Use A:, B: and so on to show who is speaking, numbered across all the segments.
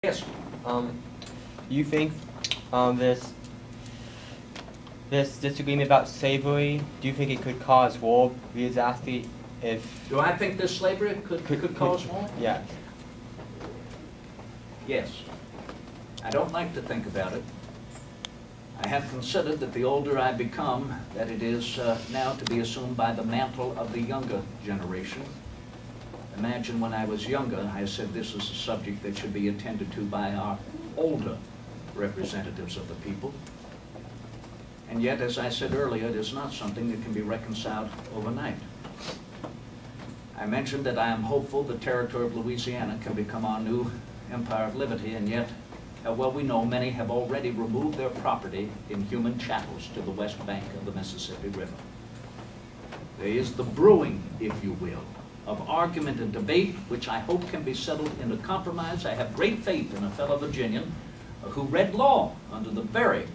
A: Yes.
B: You think this disagreement about slavery, do you think it could cause war? We just asked if...
A: Do I think this slavery could cause war?
B: Yes.
A: Yes. I don't like to think about it. I have considered that the older I become, that it is now to be assumed by the mantle of the younger generation. Imagine when I was younger, I said this is a subject that should be attended to by our older representatives of the people. And yet, as I said earlier, it is not something that can be reconciled overnight. I mentioned that I am hopeful the territory of Louisiana can become our new empire of liberty, and yet, well, we know many have already removed their property in human chattels to the west bank of the Mississippi River. There is the brewing, if you will, of argument and debate, which I hope can be settled in a compromise. I have great faith in a fellow Virginian who read law under the very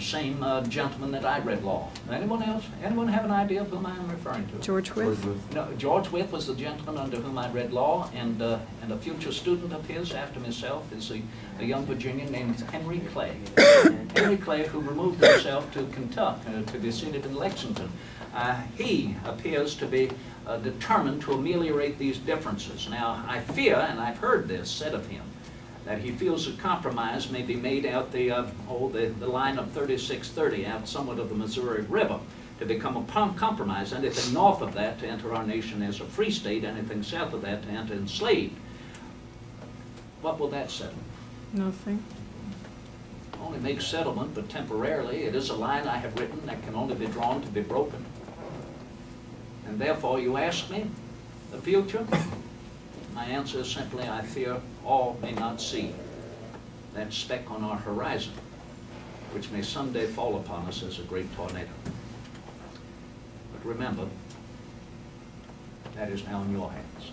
A: same gentleman that I read law. Anyone else? Anyone have an idea of whom I am referring to?
C: George Wythe?
A: No, George Wythe was the gentleman under whom I read law, and a future student of his after myself is a young Virginian named Henry Clay. Henry Clay, who removed himself to Kentucky to be seated in Lexington. He appears to be determined to ameliorate these differences. Now, I fear, and I've heard this said of him, that he feels a compromise may be made out the line of 3630 out somewhat of the Missouri River to become a compromise. Anything north of that to enter our nation as a free state, anything south of that to enter enslaved. What will that settle?
C: Nothing.
A: Only make settlement, but temporarily. It is a line I have written that can only be drawn to be broken. And therefore, you ask me, the future? My answer is simply, I fear all may not see that speck on our horizon, which may someday fall upon us as a great tornado. But remember, that is now in your hands.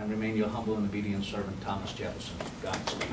A: I remain your humble and obedient servant, Thomas Jefferson. Godspeed.